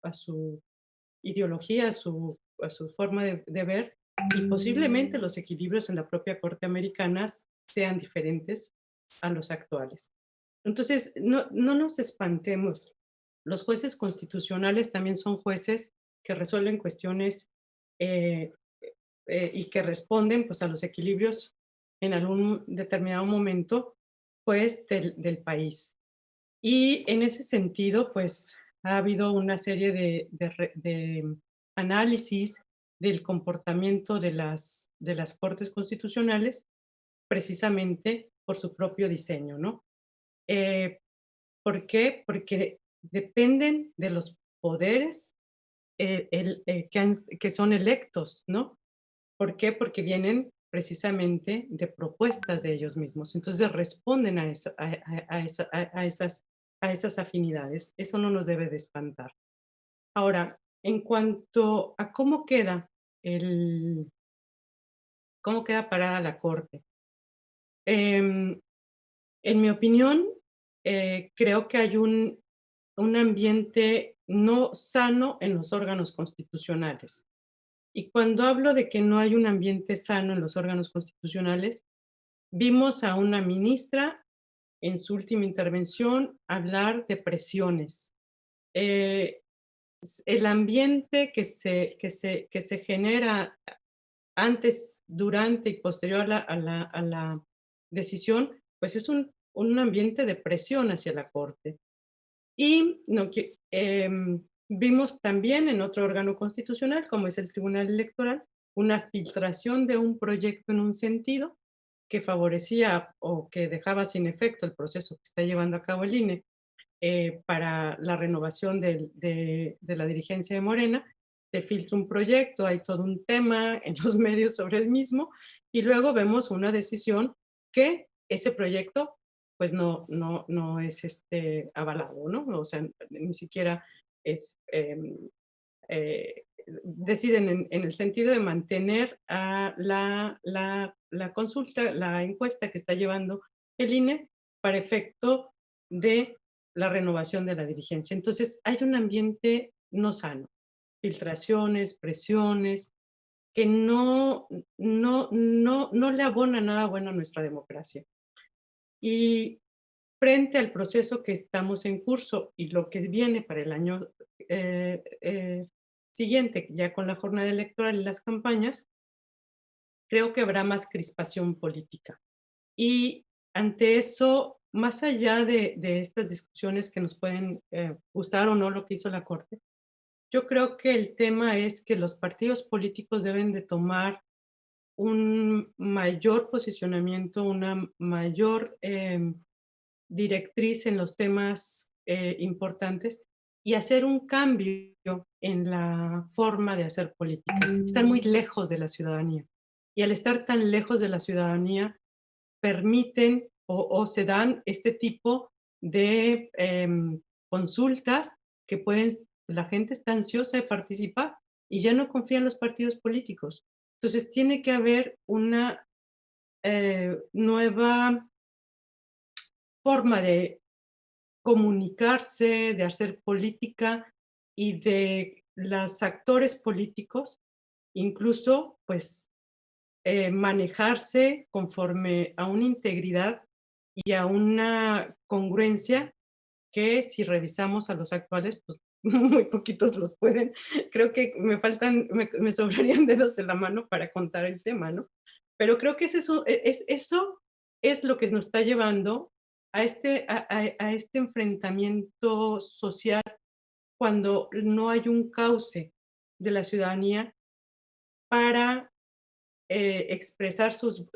ideología, a su forma de ver, y posiblemente los equilibrios en la propia Corte Americana sean diferentes a los actuales. Entonces, no nos espantemos. Los jueces constitucionales también son jueces que resuelven cuestiones eh, y que responden pues, a los equilibrios en algún determinado momento pues, del país. Y en ese sentido, pues ha habido una serie de análisis del comportamiento de las cortes constitucionales precisamente por su propio diseño, ¿no? ¿Por qué? Porque dependen de los poderes que son electos, ¿no? ¿Por qué? Porque vienen precisamente de propuestas de ellos mismos. Entonces responden a, eso, a esas afinidades. Eso no nos debe de espantar. Ahora, en cuanto a cómo queda parada la Corte. En mi opinión, creo que hay un ambiente no sano en los órganos constitucionales. Y cuando hablo de que no hay un ambiente sano en los órganos constitucionales, vimos a una ministra en su última intervención hablar de presiones. El ambiente que se genera antes, durante y posterior a la decisión, pues es un ambiente de presión hacia la Corte. Y no, vimos también en otro órgano constitucional, como es el Tribunal Electoral, una filtración de un proyecto en un sentido que favorecía o que dejaba sin efecto el proceso que está llevando a cabo el INE para la renovación de la dirigencia de Morena. Se filtra un proyecto, hay todo un tema en los medios sobre el mismo, y luego vemos una decisión que ese proyecto pues no es avalado, ¿no? O sea, ni siquiera es, deciden en el sentido de mantener a la consulta, la encuesta que está llevando el INE para efecto de la renovación de la dirigencia. Entonces, hay un ambiente no sano, filtraciones, presiones, que no le abona nada bueno a nuestra democracia. Y frente al proceso que estamos en curso y lo que viene para el año siguiente, ya con la jornada electoral y las campañas, creo que habrá más crispación política. Y ante eso, más allá de estas discusiones que nos pueden gustar o no lo que hizo la Corte, yo creo que el tema es que los partidos políticos deben de tomar un mayor posicionamiento, una mayor directriz en los temas importantes y hacer un cambio en la forma de hacer política. Están muy lejos de la ciudadanía. Y al estar tan lejos de la ciudadanía, permiten o se dan este tipo de consultas que la gente está ansiosa de participar y ya no confía en los partidos políticos. Entonces tiene que haber una nueva forma de comunicarse, de hacer política y de los actores políticos, incluso pues manejarse conforme a una integridad y a una congruencia que si revisamos a los actuales, pues muy poquitos los pueden. Creo que me sobrarían dedos en la mano para contar el tema, ¿no? Pero creo que eso es lo que nos está llevando a este enfrentamiento social cuando no hay un cauce de la ciudadanía para expresar su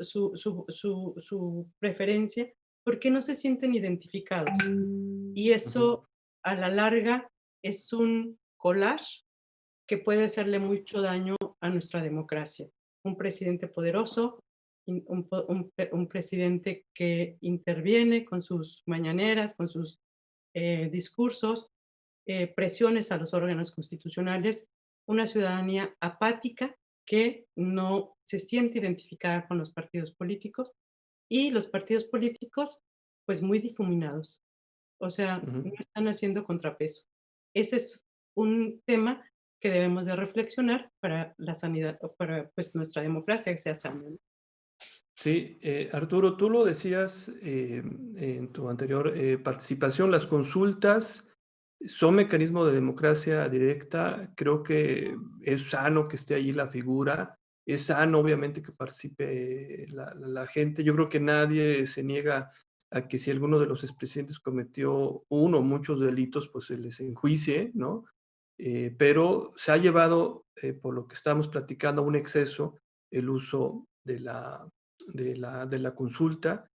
preferencia porque no se sienten identificados. Y Ujú. eso a la larga es un collage que puede hacerle mucho daño a nuestra democracia. Un presidente poderoso, un presidente que interviene con sus mañaneras, con sus discursos, presiones a los órganos constitucionales, una ciudadanía apática que no se siente identificada con los partidos políticos y los partidos políticos, pues muy difuminados. O sea, Ujú. no están haciendo contrapeso. Ese es un tema que debemos de reflexionar para la sanidad, o para pues nuestra democracia que sea sana, ¿no? Sí, Arturo, tú lo decías en tu anterior participación, las consultas son mecanismos de democracia directa. Creo que es sano que esté allí la figura, es sano obviamente que participe la gente. Yo creo que nadie se niega a que si alguno de los expresidentes cometió uno o muchos delitos, pues se les enjuicie, ¿no? Pero se ha llevado, por lo que estamos platicando, a un exceso el uso de la consulta.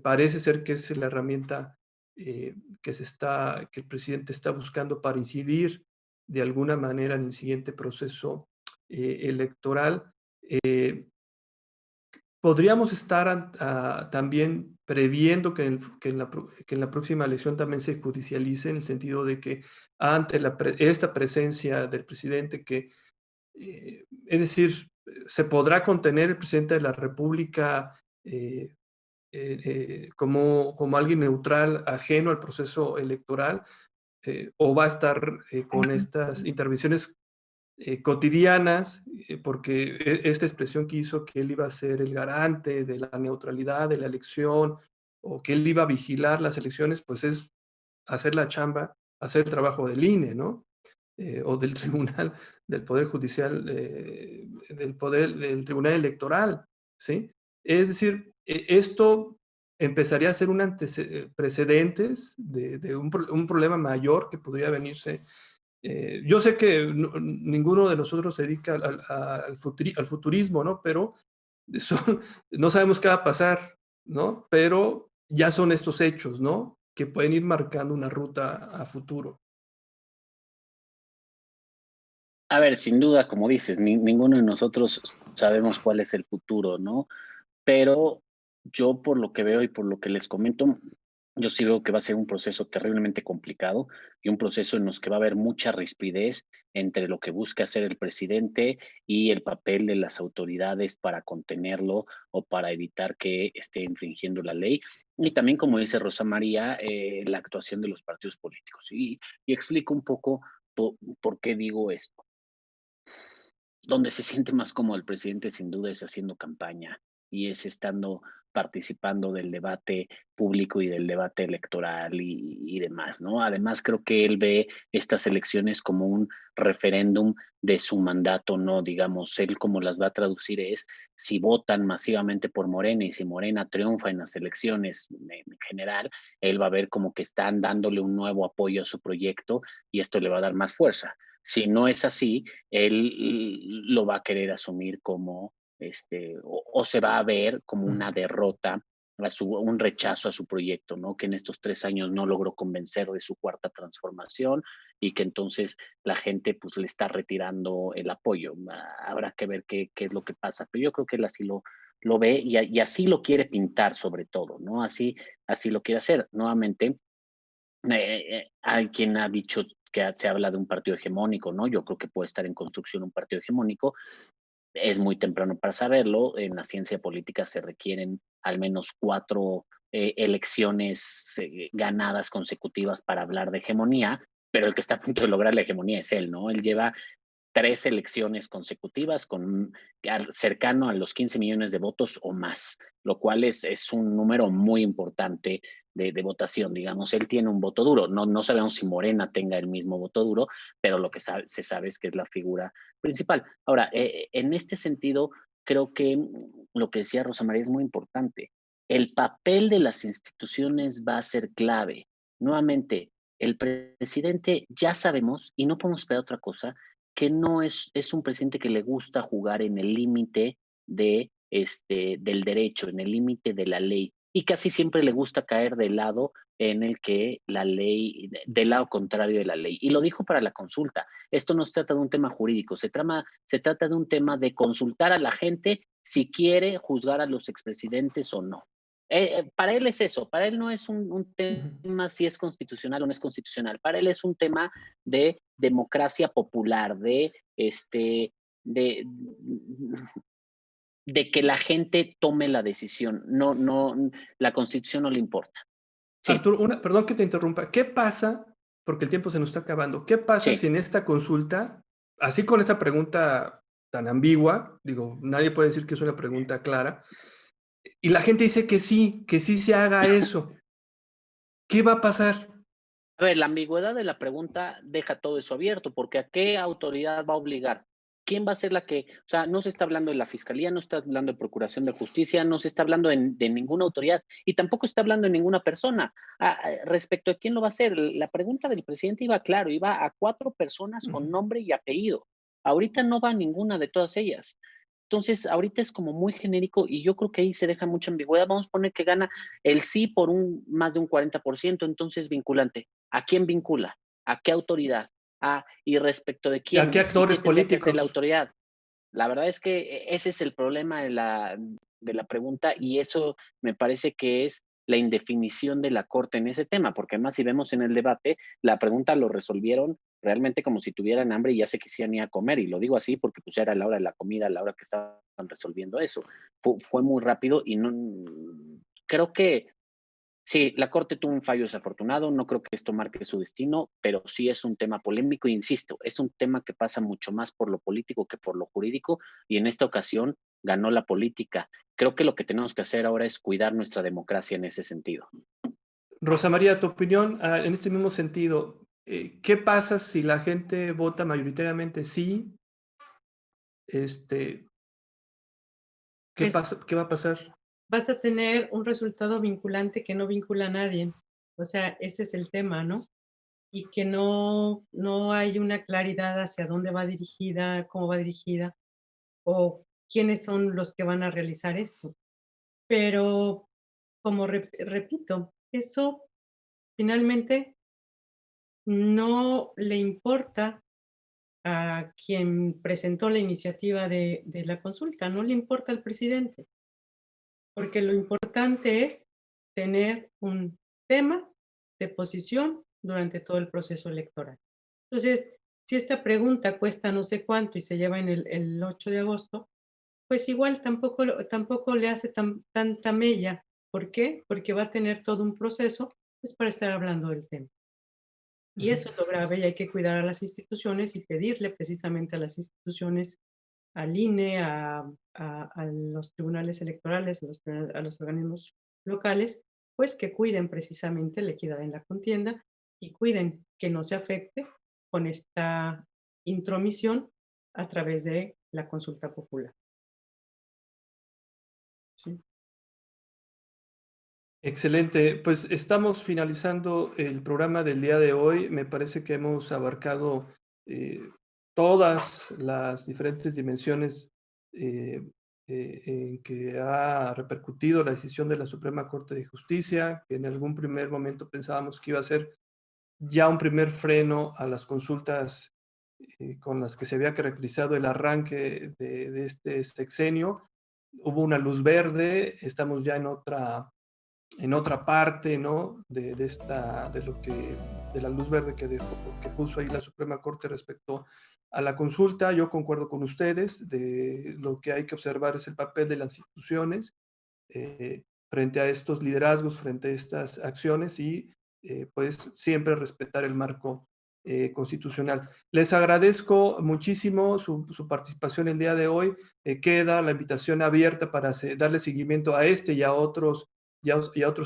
Parece ser que es la herramienta que el presidente está buscando para incidir de alguna manera en el siguiente proceso electoral. Eh, Podríamos estar también previendo que en la próxima elección también se judicialice, en el sentido de que ante esta presencia del presidente, es decir, se podrá contener el presidente de la República como alguien neutral, ajeno al proceso electoral, o va a estar con estas intervenciones cotidianas, porque esta expresión que hizo que él iba a ser el garante de la neutralidad de la elección, o que él iba a vigilar las elecciones, pues es hacer la chamba, hacer el trabajo del INE, ¿no? O del tribunal, del Poder Judicial, del Tribunal Electoral, ¿sí? Es decir, esto empezaría a ser precedentes de un problema mayor que podría venirse. Yo sé que ninguno de nosotros se dedica al futurismo, ¿no? Pero no sabemos qué va a pasar, ¿no? Pero ya son estos hechos, ¿no? Que pueden ir marcando una ruta a futuro. A ver, sin duda, como dices, ninguno de nosotros sabemos cuál es el futuro, ¿no? Pero yo por lo que veo y por lo que les comento, yo sí veo que va a ser un proceso terriblemente complicado y un proceso en los que va a haber mucha rispidez entre lo que busca hacer el presidente y el papel de las autoridades para contenerlo o para evitar que esté infringiendo la ley. Y también, como dice Rosa María, la actuación de los partidos políticos. Y explico un poco por qué digo esto. Donde se siente más cómodo el presidente, sin duda, es haciendo campaña y es estando participando del debate público y del debate electoral y demás, ¿no? Además, creo que él ve estas elecciones como un referéndum de su mandato, ¿no? Digamos, él como las va a traducir es, si votan masivamente por Morena y si Morena triunfa en las elecciones en general, él va a ver como que están dándole un nuevo apoyo a su proyecto y esto le va a dar más fuerza. Si no es así, él lo va a querer asumir como, o se va a ver como una derrota, un rechazo a su proyecto, ¿no? Que en estos 3 años no logró convencer de su cuarta transformación y que entonces la gente pues le está retirando el apoyo. Habrá que ver qué es lo que pasa, pero yo creo que él así lo ve y así lo quiere pintar sobre todo, ¿no? Así lo quiere hacer. Nuevamente, hay quien ha dicho que se habla de un partido hegemónico, ¿no? Yo creo que puede estar en construcción un partido hegemónico. Es muy temprano para saberlo. En la ciencia política se requieren al menos 4 elecciones ganadas consecutivas para hablar de hegemonía, pero el que está a punto de lograr la hegemonía es él, ¿no? Él lleva 3 elecciones consecutivas cercano a los 15 millones de votos o más, lo cual es un número muy importante de votación. Digamos, él tiene un voto duro. No sabemos si Morena tenga el mismo voto duro, pero lo que se sabe es que es la figura principal. Ahora, en este sentido, creo que lo que decía Rosa María es muy importante. El papel de las instituciones va a ser clave. Nuevamente, el presidente ya sabemos, y no podemos esperar otra cosa, que no es un presidente que le gusta jugar en el límite del derecho, en el límite de la ley. y casi siempre le gusta caer del lado en el que la ley, del lado contrario de la ley. Y lo dijo para la consulta. Esto no se trata de un tema jurídico, se trata de un tema de consultar a la gente si quiere juzgar a los expresidentes o no. Para él es eso, para él no es un tema si es constitucional o no es constitucional, para él es un tema de democracia popular, de, de que la gente tome la decisión, no, la constitución no le importa. Sí, Arturo, perdón que te interrumpa. ¿Qué pasa? Porque el tiempo se nos está acabando. ¿Qué pasa sí. si en esta consulta, así con esta pregunta tan ambigua, digo, nadie puede decir que es una pregunta clara, y la gente dice que sí se haga eso? ¿Qué va a pasar? A ver, la ambigüedad de la pregunta deja todo eso abierto, porque ¿a qué autoridad va a obligar? ¿Quién va a ser la que, o sea, no se está hablando de la Fiscalía, no se está hablando de Procuración de Justicia, no se está hablando de ninguna autoridad y tampoco se está hablando de ninguna persona? Respecto a quién lo va a hacer, la pregunta del presidente iba claro, iba a 4 personas con nombre y apellido. Ahorita no va a ninguna de todas ellas. Entonces, ahorita es como muy genérico y yo creo que ahí se deja mucha ambigüedad. Vamos a poner que gana el sí por más de un 40%, entonces vinculante. ¿A quién vincula? ¿A qué autoridad? Y respecto de ¿A quién, qué actores tendría que ser la políticos? autoridad? La verdad es que ese es el problema de la pregunta y eso me parece que es la indefinición de la Corte en ese tema, porque además si vemos en el debate, la pregunta lo resolvieron realmente como si tuvieran hambre y ya se quisieran ir a comer, y lo digo así porque pues ya era la hora de la comida, la hora que estaban resolviendo eso. Fue muy rápido y no creo que sí, la Corte tuvo un fallo desafortunado, no creo que esto marque su destino, pero sí es un tema polémico, insisto, es un tema que pasa mucho más por lo político que por lo jurídico, y en esta ocasión ganó la política. Creo que lo que tenemos que hacer ahora es cuidar nuestra democracia en ese sentido. Rosa María, tu opinión en este mismo sentido. ¿Qué pasa si la gente vota mayoritariamente sí? ¿Qué Pues pasa? ¿Qué va a pasar? vas a tener un resultado vinculante que no vincula a nadie. O sea, ese es el tema, ¿no? Y que no hay una claridad hacia dónde va dirigida, cómo va dirigida o quiénes son los que van a realizar esto. Pero, como repito, eso finalmente no le importa a quien presentó la iniciativa de la consulta, no le importa al presidente, porque lo importante es tener un tema de posición durante todo el proceso electoral. Entonces, si esta pregunta cuesta no sé cuánto y se lleva en el 8 de agosto, pues igual tampoco le hace tanta mella. ¿Por qué? Porque va a tener todo un proceso, pues, para estar hablando del tema. Y eso es lo grave, y hay que cuidar a las instituciones y pedirle precisamente a las instituciones, al INE, a los tribunales electorales, a los organismos locales, pues que cuiden precisamente la equidad en la contienda y cuiden que no se afecte con esta intromisión a través de la consulta popular. Sí. Excelente. Pues estamos finalizando el programa del día de hoy. Me parece que hemos abarcado todas las diferentes dimensiones en que ha repercutido la decisión de la Suprema Corte de Justicia, que en algún primer momento pensábamos que iba a ser ya un primer freno a las consultas con las que se había caracterizado el arranque de este sexenio. Hubo una luz verde, estamos ya en otra parte, ¿no? De la luz verde que puso ahí la Suprema Corte respecto a la consulta. Yo concuerdo con ustedes, de lo que hay que observar es el papel de las instituciones frente a estos liderazgos, frente a estas acciones y pues siempre respetar el marco constitucional. Les agradezco muchísimo su participación el día de hoy. Queda la invitación abierta para darle seguimiento a este y a otros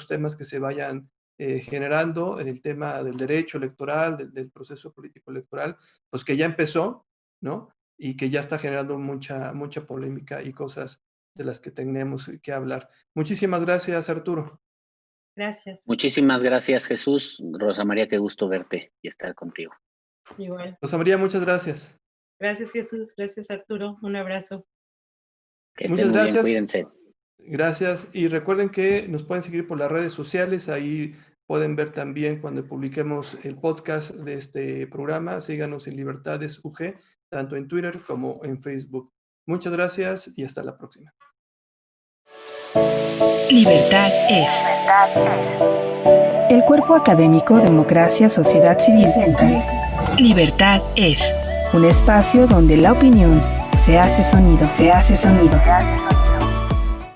temas que se vayan generando en el tema del derecho electoral, del proceso político electoral, pues que ya empezó, ¿no? Y que ya está generando mucha polémica y cosas de las que tenemos que hablar. Muchísimas gracias, Arturo. Gracias. Muchísimas gracias, Jesús. Rosa María, qué gusto verte y estar contigo. Igual. Rosa María, muchas gracias. Gracias, Jesús. Gracias, Arturo. Un abrazo. Que estén Muchas muy bien, gracias. cuídense. Gracias. Y recuerden que nos pueden seguir por las redes sociales. Ahí pueden ver también cuando publiquemos el podcast de este programa. Síganos en Libertades UG, tanto en Twitter como en Facebook. Muchas gracias y hasta la próxima. Libertad es. El Cuerpo Académico Democracia Sociedad Civil presenta Libertad es. un espacio donde la opinión se hace sonido.